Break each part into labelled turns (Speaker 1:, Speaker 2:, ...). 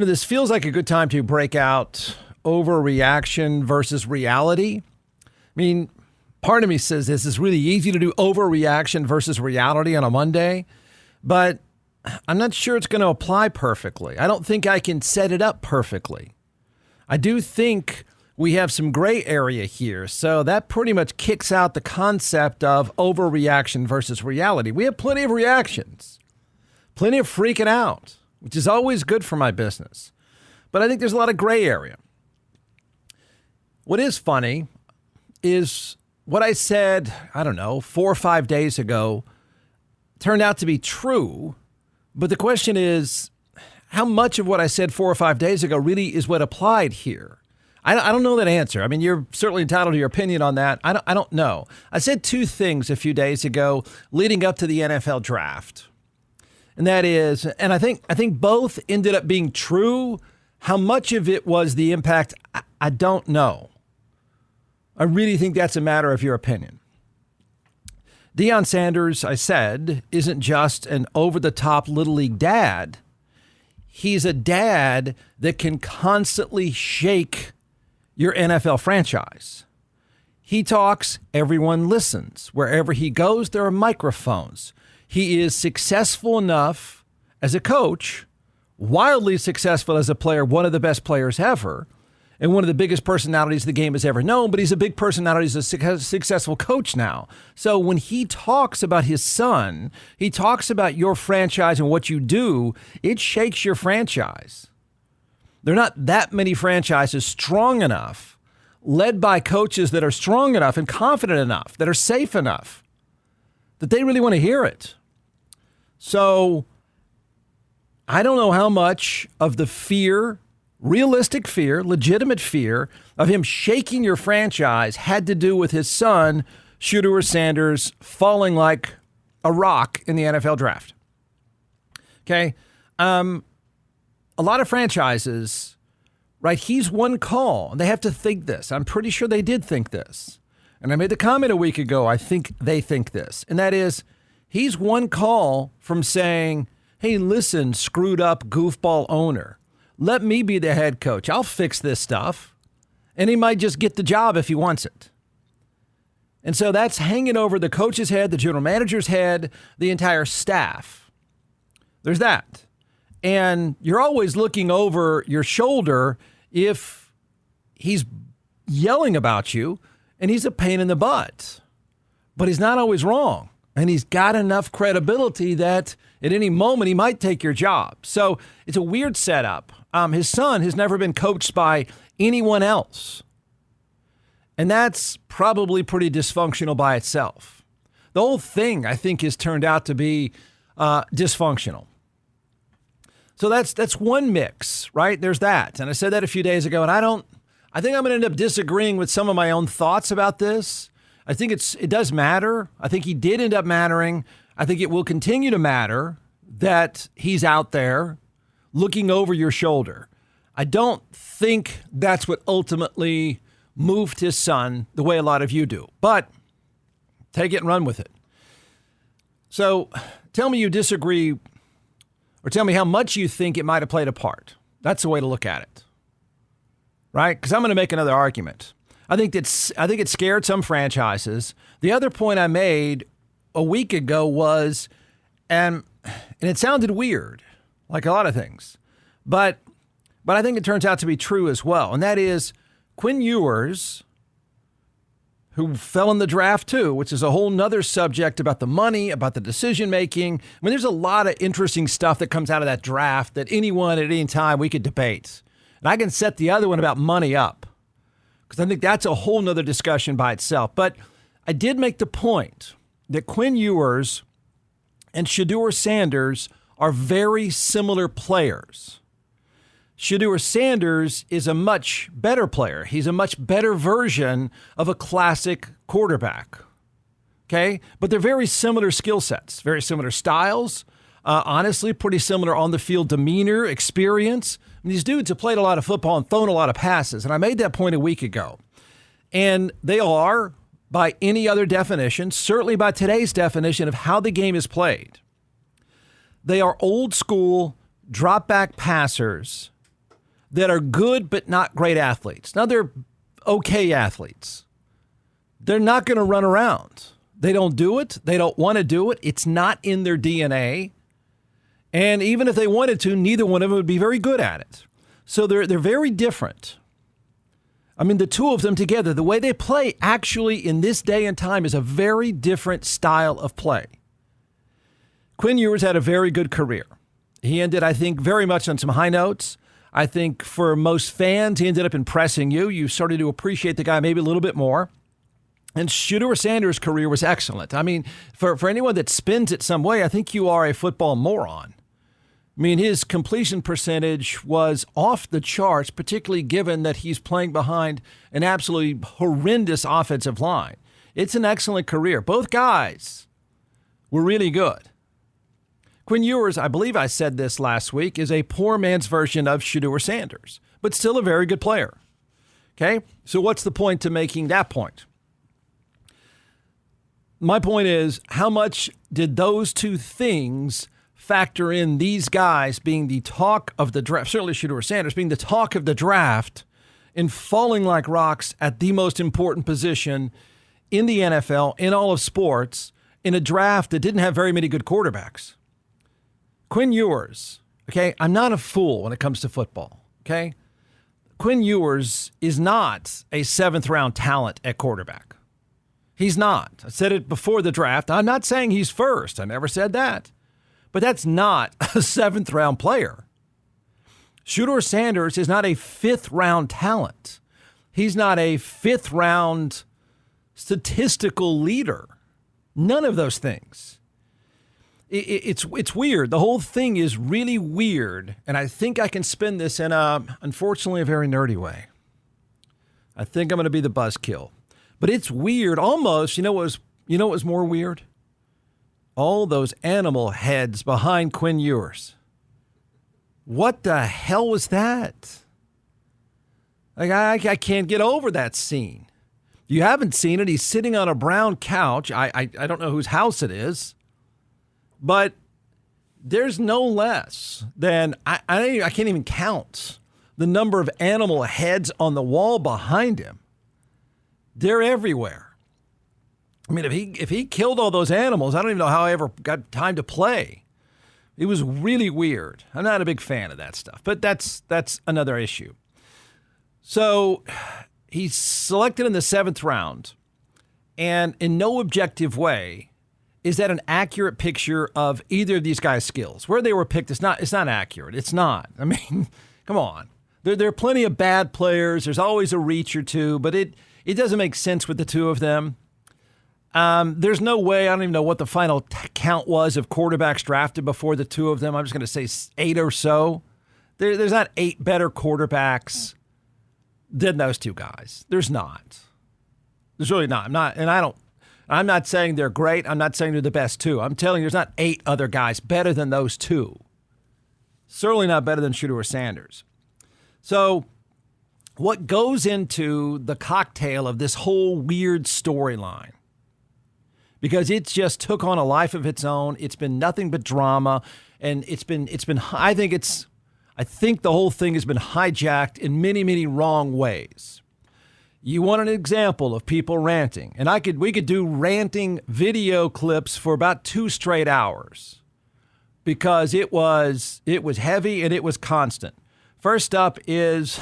Speaker 1: This feels like a good time to break out overreaction versus reality. I mean, part of me says this is really easy to do overreaction versus reality on a Monday, but I'm not sure it's going to apply perfectly. I don't think I can set it up perfectly. I do think we have some gray area here, so that pretty much kicks out the concept of overreaction versus reality. We have plenty of reactions, plenty of freaking out, which is always good for my business. But I think there's a lot of gray area. What is funny is what I said, 4 or 5 days ago turned out to be true. But the question is, how much of what I said 4 or 5 days ago really is what applied here? I don't know that answer. I mean, you're certainly entitled to your opinion on that. I don't know. I said two things a few days ago leading up to the NFL draft. And that is, and I think both ended up being true. How much of it was the impact, I don't know. I really think that's a matter of your opinion. Deion Sanders, I said, isn't just an over-the-top Little League dad. He's a dad that can constantly shake your NFL franchise. He talks, everyone listens. Wherever he goes, there are microphones. He is successful enough as a coach, wildly successful as a player, one of the best players ever, and one of the biggest personalities the game has ever known, but he's a big personality. He's a successful coach now. So when he talks about his son, he talks about your franchise and what you do, it shakes your franchise. There are not that many franchises strong enough, led by coaches that are strong enough and confident enough, that are safe enough, that they really want to hear it. So I don't know how much of the fear, realistic fear, legitimate fear of him shaking your franchise had to do with his son, Shedeur Sanders, falling like a rock in the NFL draft. Okay. A lot of franchises, right? He's one call, and they have to think this. I'm pretty sure they did think this. And I made the comment a week ago, I think they think this. And that is, he's one call from saying, hey, listen, screwed up goofball owner. Let me be the head coach. I'll fix this stuff. And he might just get the job if he wants it. And so that's hanging over the coach's head, the general manager's head, the entire staff. There's that. And you're always looking over your shoulder if he's yelling about you and he's a pain in the butt. But he's not always wrong. And he's got enough credibility that at any moment he might take your job. So it's a weird setup. His son has never been coached by anyone else. And that's probably pretty dysfunctional by itself. The whole thing, I think, has turned out to be dysfunctional. So that's one mix, right? There's that. And I said that a few days ago, and I think I'm going to end up disagreeing with some of my own thoughts about this. I think it does matter. I think he did end up mattering. I think it will continue to matter that he's out there looking over your shoulder. I don't think that's what ultimately moved his son the way a lot of you do, but take it and run with it. So tell me you disagree, or tell me how much you think it might have played a part. That's the way to look at it, right? Because I'm going to make another argument. I think it scared some franchises. The other point I made a week ago was, and it sounded weird, like a lot of things, but I think it turns out to be true as well. And that is Quinn Ewers, who fell in the draft too, which is a whole nother subject about the money, about the decision-making. I mean, there's a lot of interesting stuff that comes out of that draft that anyone at any time we could debate. And I can set the other one about money up, because I think that's a whole nother discussion by itself. But I did make the point that Quinn Ewers and Shedeur Sanders are very similar players. Shedeur Sanders is a much better player. He's a much better version of a classic quarterback. Okay? But they're very similar skill sets, very similar styles. Honestly, pretty similar on the field demeanor, experience. And these dudes have played a lot of football and thrown a lot of passes. And I made that point a week ago. And they are, by any other definition, certainly by today's definition of how the game is played, they are old school drop back passers that are good but not great athletes. Now, they're okay athletes. They're not going to run around. They don't do it. They don't want to do it. It's not in their DNA. And even if they wanted to, neither one of them would be very good at it. So they're very different. I mean, the two of them together, the way they play actually in this day and time is a very different style of play. Quinn Ewers had a very good career. He ended, I think, very much on some high notes. I think for most fans, he ended up impressing you. You started to appreciate the guy maybe a little bit more. And Shedeur Sanders' career was excellent. I mean, for anyone that spins it some way, I think you are a football moron. I mean, his completion percentage was off the charts, particularly given that he's playing behind an absolutely horrendous offensive line. It's an excellent career. Both guys were really good. Quinn Ewers, I believe I said this last week, is a poor man's version of Shedeur Sanders, but still a very good player. Okay? So what's the point to making that point? My point is, how much did those two things factor in these guys being the talk of the draft, certainly Shedeur Sanders being the talk of the draft and falling like rocks at the most important position in the NFL, in all of sports, in a draft that didn't have very many good quarterbacks? Quinn Ewers, okay, I'm not a fool when it comes to football, okay? Quinn Ewers is not a seventh-round talent at quarterback. He's not. I said it before the draft. I'm not saying he's first. I never said that. But that's not a seventh-round player. Shedeur Sanders is not a fifth-round talent. He's not a fifth-round statistical leader. None of those things. It's weird. The whole thing is really weird, and I think I can spin this in, unfortunately, a very nerdy way. I think I'm going to be the buzzkill. But it's weird. Almost, you know what was more weird? All those animal heads behind Quinn Ewers. What the hell was that? Like, I can't get over that scene. You haven't seen it. He's sitting on a brown couch. I don't know whose house it is. But there's no less than, I can't even count the number of animal heads on the wall behind him. They're everywhere. I mean, if he killed all those animals, I don't even know how I ever got time to play. It was really weird. I'm not a big fan of that stuff, but that's another issue. So he's selected in the 7th round, and in no objective way is that an accurate picture of either of these guys' skills. Where they were picked, it's not accurate. It's not. I mean, come on. There are plenty of bad players. There's always a reach or two, but it doesn't make sense with the two of them. There's no way, I don't even know what the final count was of quarterbacks drafted before the two of them. I'm just going to say 8 or so. There's not 8 better quarterbacks than those two guys. There's not. There's really not. I'm not saying they're great. I'm not saying they're the best two. I'm telling you there's not 8 other guys better than those two. Certainly not better than Shedeur Sanders. So what goes into the cocktail of this whole weird storyline? Because it just took on a life of its own. It's been nothing but drama, and it's been. I think the whole thing has been hijacked in many, many wrong ways. You want an example of people ranting, and we could do ranting video clips for about 2 straight hours, because it was heavy and it was constant. First up is,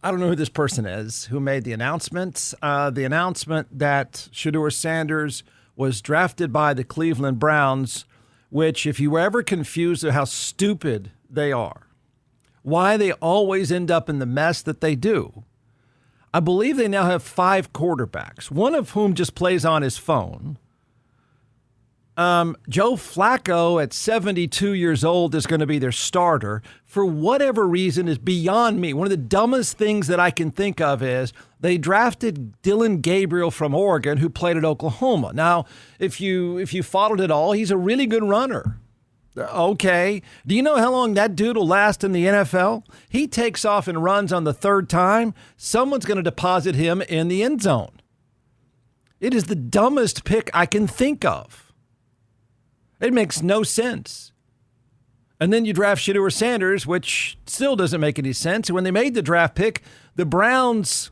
Speaker 1: I don't know who this person is who made the announcement. The announcement that Shedeur Sanders was drafted by the Cleveland Browns, which, if you were ever confused of how stupid they are, why they always end up in the mess that they do, I believe they now have 5 quarterbacks, one of whom just plays on his phone. Joe Flacco at 72 years old is going to be their starter. For whatever reason is beyond me. One of the dumbest things that I can think of is they drafted Dylan Gabriel from Oregon, who played at Oklahoma. Now, if you followed it all, he's a really good runner. Okay. Do you know how long that dude will last in the NFL? He takes off and runs on the 3rd time. Someone's going to deposit him in the end zone. It is the dumbest pick I can think of. It makes no sense. And then you draft Shedeur Sanders, which still doesn't make any sense. And when they made the draft pick, the Browns,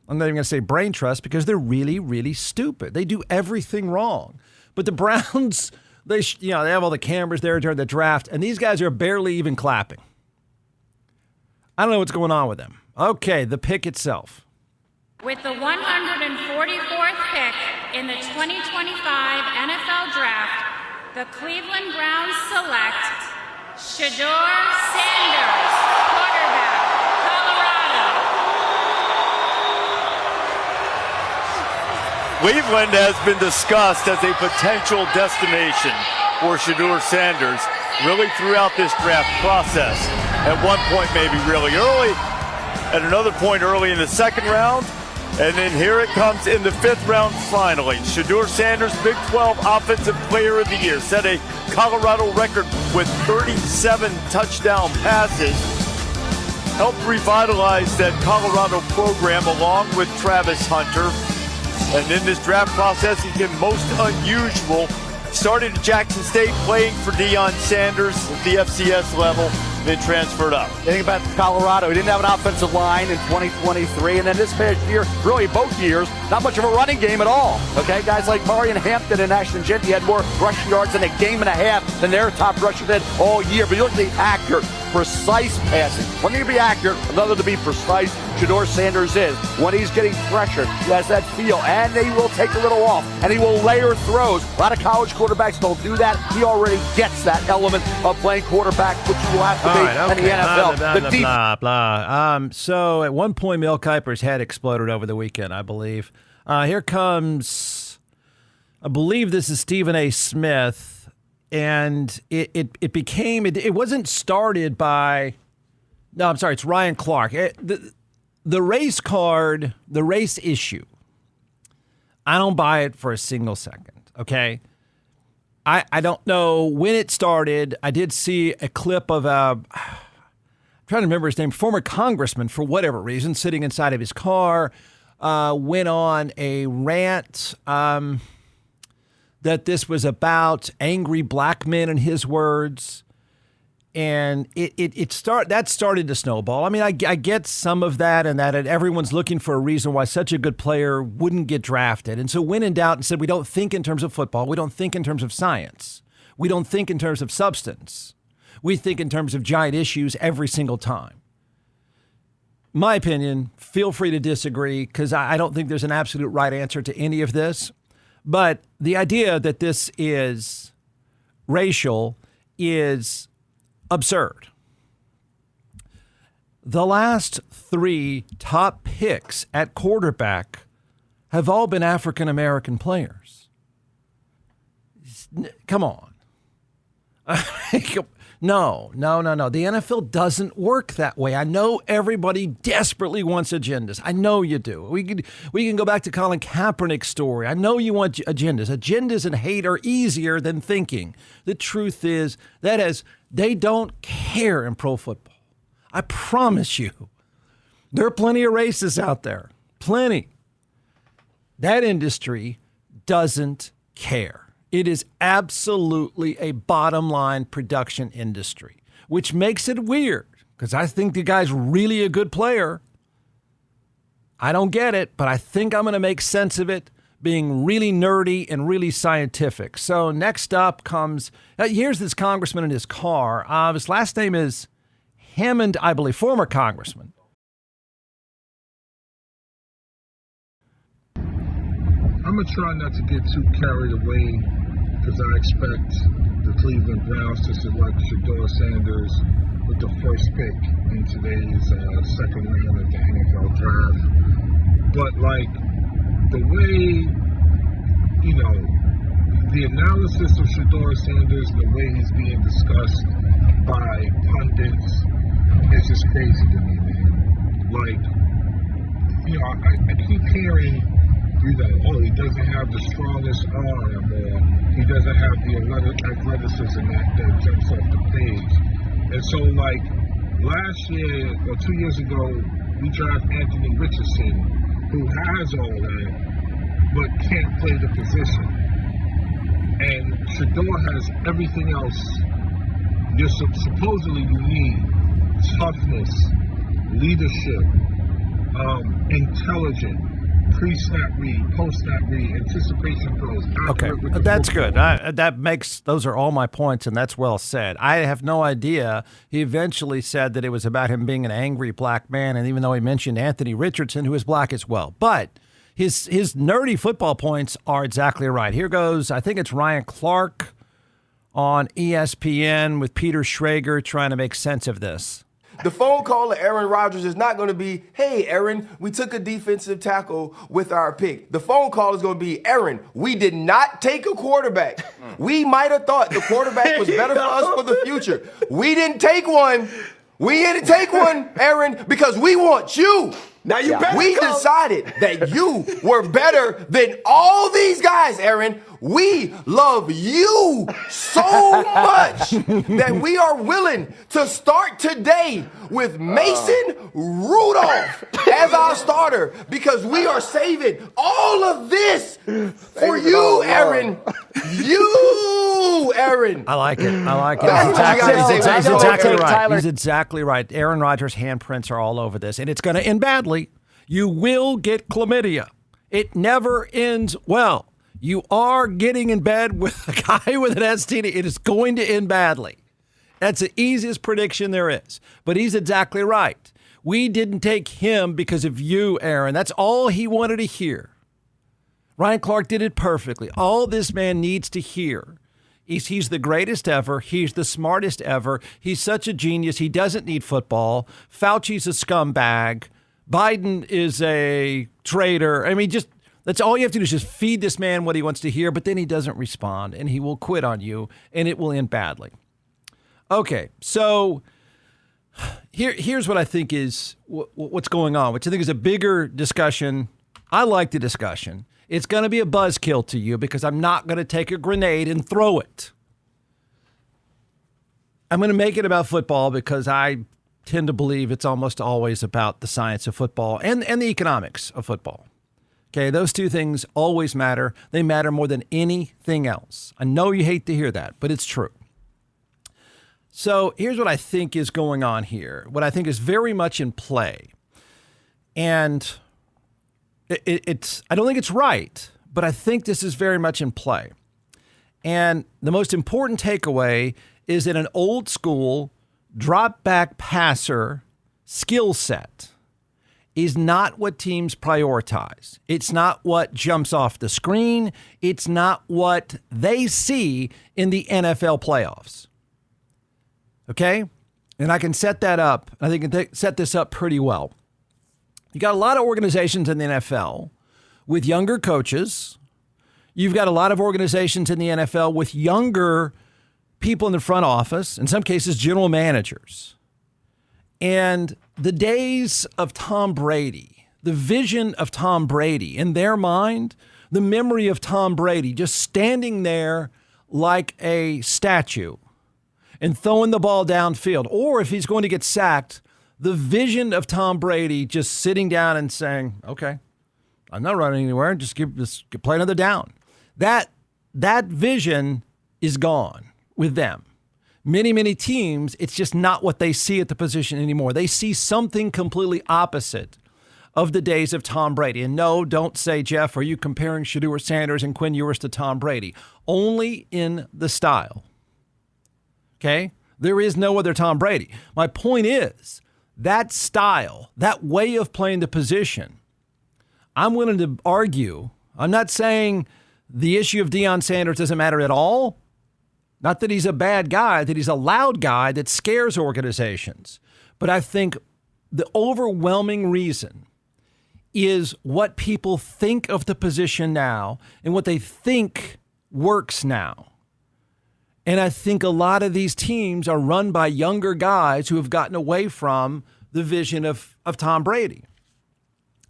Speaker 1: I'm not even going to say brain trust because they're really, really stupid. They do everything wrong. But the Browns, they have all the cameras there during the draft, and these guys are barely even clapping. I don't know what's going on with them. Okay, the pick itself.
Speaker 2: With the 144th pick in the 2025 NFL Draft, the Cleveland Browns select Shedeur Sanders, quarterback, Colorado.
Speaker 3: Cleveland has been discussed as a potential destination for Shedeur Sanders really throughout this draft process. At one point, maybe really early, at another point early in the second round, and then here it comes in the fifth round finally. Shedeur Sanders, Big 12 Offensive Player of the Year, set a Colorado record with 37 touchdown passes, helped revitalize that Colorado program along with Travis Hunter. And in this draft process, he's been most unusual. Started at Jackson State playing for Deion Sanders at the FCS level, then transferred up.
Speaker 4: Think about Colorado. He didn't have an offensive line in 2023, and then this past year, really both years, not much of a running game at all. Okay, guys like Marion Hampton and Ashton Jeanty had more rushing yards in a game and a half than their top rushers did all year. But you look at the accurate, precise passing. One thing to be accurate, another to be precise. Shedeur Sanders is. When he's getting pressured, he has that feel, and he will take a little off, and he will layer throws. A lot of college quarterbacks don't do that. He already gets that element of playing quarterback, which you will have to be in the NFL.
Speaker 1: So at one point, Mel Kiper's head exploded over the weekend, I believe. Here comes, I believe this is Stephen A. Smith, and it wasn't started by, no, I'm sorry, it's Ryan Clark. The race card, the race issue, I don't buy it for a single second, okay? I don't know when it started. I did see a clip of I'm trying to remember his name, former congressman, for whatever reason, sitting inside of his car, went on a rant that this was about angry black men, in his words. And that started to snowball. I mean, I get some of that, and everyone's looking for a reason why such a good player wouldn't get drafted. And so when in doubt and said, we don't think in terms of football. We don't think in terms of science. We don't think in terms of substance. We think in terms of giant issues every single time. My opinion, feel free to disagree, because I don't think there's an absolute right answer to any of this. But the idea that this is racial is absurd. The last three top picks at quarterback have all been African-American players. Come on. No. The NFL doesn't work that way. I know everybody desperately wants agendas. I know you do. We can go back to Colin Kaepernick's story. I know you want agendas. Agendas and hate are easier than thinking. The truth is they don't care in pro football. I promise you. There are plenty of racists out there. Plenty. That industry doesn't care. It is absolutely a bottom line production industry, which makes it weird because I think the guy's really a good player. I don't get it, but I think I'm going to make sense of it being really nerdy and really scientific. So next up comes, here's this congressman in his car. His last name is Hammond, I believe, former congressman.
Speaker 5: I'm going to try not to get too carried away because I expect the Cleveland Browns to select Shedeur Sanders with the first pick in today's second round of the NFL draft. But, the way, the analysis of Shedeur Sanders, the way he's being discussed by pundits, is just crazy to me, man. I keep hearing, he doesn't have the strongest arm, or he doesn't have the athleticism that jumps off the page. And so, last year or 2 years ago, we drafted Anthony Richardson, who has all that, but can't play the position. And Shedeur has everything else supposedly you need toughness, leadership, intelligent, pre-snap read, post-snap read, anticipation throws.
Speaker 1: Okay, that's good. Those are all my points, and that's well said. I have no idea. He eventually said that it was about him being an angry black man, and even though he mentioned Anthony Richardson, who is black as well. But his nerdy football points are exactly right. Here goes, I think it's Ryan Clark on ESPN with Peter Schrager trying to make sense of this.
Speaker 6: The phone call to Aaron Rodgers is not going to be, hey, Aaron, we took a defensive tackle with our pick. The phone call is going to be, Aaron, we did not take a quarterback. We might have thought the quarterback was better for us for the future. We didn't take one. We didn't take one, Aaron, because we want you.
Speaker 7: Now you better
Speaker 6: We decided that you were better than all these guys, Aaron. We love you so much that we are willing to start today with Mason Rudolph as our starter because we are saving all of this for you, Aaron. You, Aaron.
Speaker 1: I like it. He's exactly right. Aaron Rodgers' handprints are all over this, and it's going to end badly. You will get chlamydia. It never ends well. You are getting in bed with a guy with an STD. It is going to end badly. That's the easiest prediction there is. But he's exactly right. We didn't take him because of you, Aaron. That's all he wanted to hear. Ryan Clark did it perfectly. All this man needs to hear is he's the greatest ever. He's the smartest ever. He's such a genius. He doesn't need football. Fauci's a scumbag. Biden is a traitor. I mean, that's all you have to do is just feed this man what he wants to hear, but then he doesn't respond, and he will quit on you, and it will end badly. Okay, so here's what I think is what's going on, which I think is a bigger discussion. I like the discussion. It's going to be a buzzkill to you because I'm not going to take a grenade and throw it. I'm going to make it about football because I tend to believe it's almost always about the science of football and the economics of football. Okay, those two things always matter. They matter more than anything else. I know you hate to hear that, but it's true. So here's what I think is going on here, what I think is very much in play. And it's I don't think it's right, but I think this is very much in play. And the most important takeaway is that an old school drop back passer skill set is not what teams prioritize. It's not what jumps off the screen. It's not what they see in the NFL playoffs. Okay? And I can set that up. I think I can set this up pretty well. You got a lot of organizations in the NFL with younger coaches. You've got a lot of organizations in the NFL with younger people in the front office, in some cases, general managers. And the days of Tom Brady, the vision of Tom Brady, in their mind, the memory of Tom Brady just standing there like a statue and throwing the ball downfield. Or if he's going to get sacked, the vision of Tom Brady just sitting down and saying, okay, I'm not running anywhere, just play another down. That vision is gone with them. Many, many teams, it's just not what they see at the position anymore. They see something completely opposite of the days of Tom Brady. And no, don't say, Jeff, are you comparing Shedeur Sanders and Quinn Ewers to Tom Brady? Only in the style. Okay? There is no other Tom Brady. My point is, that style, that way of playing the position, I'm willing to argue, I'm not saying the issue of Deion Sanders doesn't matter at all. Not that he's a bad guy, that he's a loud guy that scares organizations. But I think the overwhelming reason is what people think of the position now and what they think works now. And I think a lot of these teams are run by younger guys who have gotten away from the vision of Tom Brady.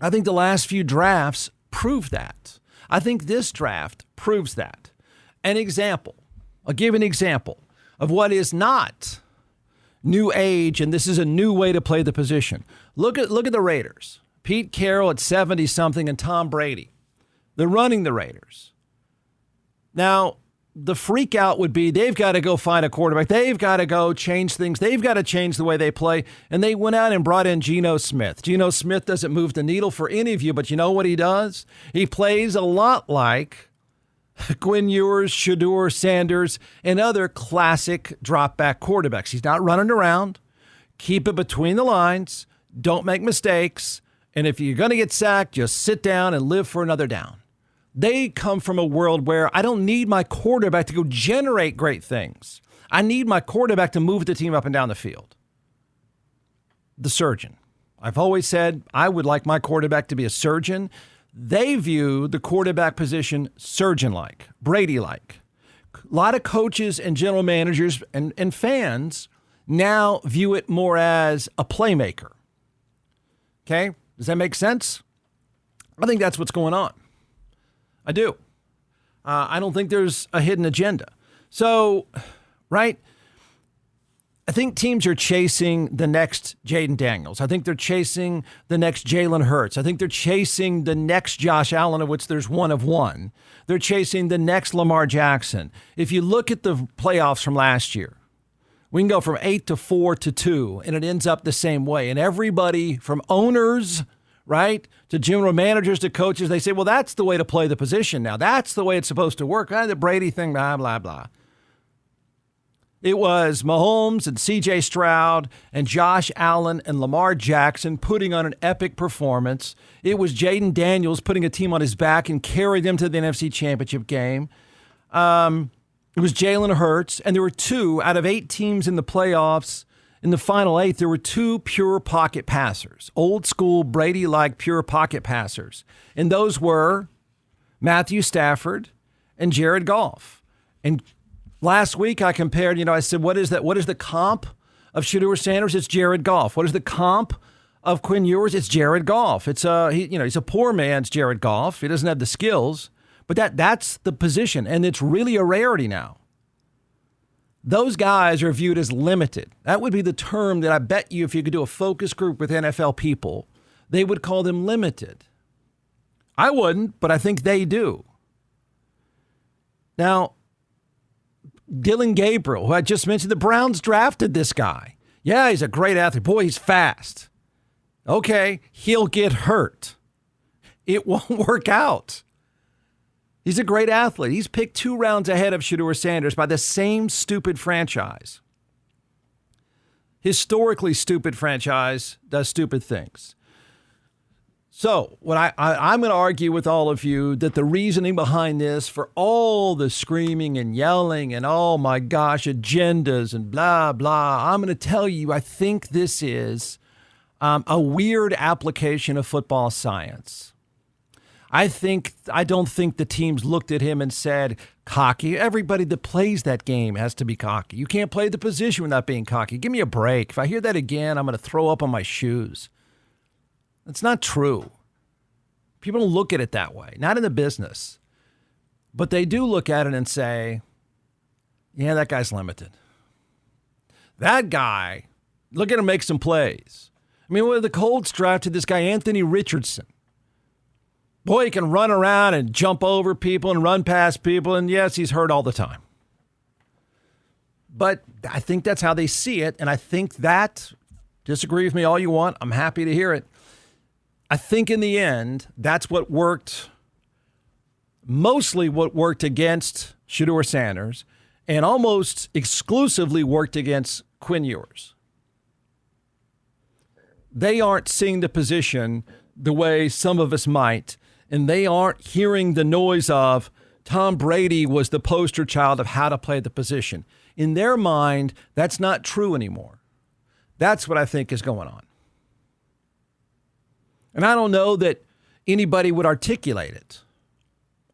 Speaker 1: I think the last few drafts prove that. I think this draft proves that. An example. I'll give an example of what is not new age, and this is a new way to play the position. Look at the Raiders. Pete Carroll at 70-something and Tom Brady. They're running the Raiders. Now, the freak out would be they've got to go find a quarterback. They've got to go change things. They've got to change the way they play. And they went out and brought in Geno Smith. Geno Smith doesn't move the needle for any of you, but you know what he does? He plays a lot like Quinn Ewers, Shedeur Sanders, and other classic drop-back quarterbacks. He's not running around. Keep it between the lines. Don't make mistakes. And if you're going to get sacked, just sit down and live for another down. They come from a world where I don't need my quarterback to go generate great things. I need my quarterback to move the team up and down the field. The surgeon. I've always said I would like my quarterback to be a surgeon. They view the quarterback position surgeon-like, Brady-like. A lot of coaches and general managers and fans now view it more as a playmaker. Okay? Does that make sense? I think that's what's going on. I do. I don't think there's a hidden agenda. So, right? I think teams are chasing the next Jaden Daniels. I think they're chasing the next Jalen Hurts. I think they're chasing the next Josh Allen, of which there's one of one. They're chasing the next Lamar Jackson. If you look at the playoffs from last year, we can go from 8 to 4 to 2, and it ends up the same way. And everybody from owners, right, to general managers to coaches, they say, well, that's the way to play the position now. That's the way it's supposed to work. The Brady thing, blah, blah, blah. It was Mahomes and C.J. Stroud and Josh Allen and Lamar Jackson putting on an epic performance. It was Jaden Daniels putting a team on his back and carrying them to the NFC Championship game. It was Jalen Hurts, and there were 2 out of 8 teams in the playoffs. In the final 8, there were 2 pure pocket passers, old school Brady-like pure pocket passers. And those were Matthew Stafford and Jared Goff. And last week I compared, I said, what is that? What is the comp of Shedeur Sanders? It's Jared Goff. What is the comp of Quinn Ewers? It's Jared Goff. It's he's a poor man's Jared Goff. He doesn't have the skills, but that's the position, and it's really a rarity now. Those guys are viewed as limited. That would be the term that I bet you if you could do a focus group with NFL people, they would call them limited. I wouldn't, but I think they do. Now, Dylan Gabriel, who I just mentioned, the Browns drafted this guy. Yeah, he's a great athlete. Boy, he's fast. Okay, he'll get hurt. It won't work out. He's a great athlete. He's picked 2 rounds ahead of Shedeur Sanders by the same stupid franchise. Historically stupid franchise does stupid things. So what I'm going to argue with all of you that the reasoning behind this for all the screaming and yelling and, oh my gosh, agendas and blah, blah, I'm going to tell you I think this is a weird application of football science. I don't think the teams looked at him and said, cocky. Everybody that plays that game has to be cocky. You can't play the position without being cocky. Give me a break. If I hear that again, I'm going to throw up on my shoes. That's not true. People don't look at it that way. Not in the business. But they do look at it and say, yeah, that guy's limited. That guy, look at him make some plays. I mean, when the Colts drafted this guy, Anthony Richardson. Boy, he can run around and jump over people and run past people. And yes, he's hurt all the time. But I think that's how they see it. And I think that, disagree with me all you want, I'm happy to hear it. I think in the end, that's what worked, mostly what worked against Shedeur Sanders and almost exclusively worked against Quinn Ewers. They aren't seeing the position the way some of us might. And they aren't hearing the noise of Tom Brady was the poster child of how to play the position. In their mind, that's not true anymore. That's what I think is going on. And I don't know that anybody would articulate it.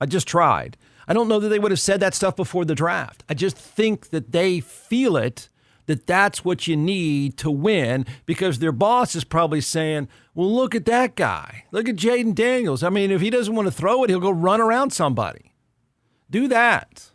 Speaker 1: I just tried. I don't know that they would have said that stuff before the draft. I just think that they feel it, that that's what you need to win, because their boss is probably saying, well, look at that guy. Look at Jaden Daniels. I mean, if he doesn't want to throw it, he'll go run around somebody. Do that.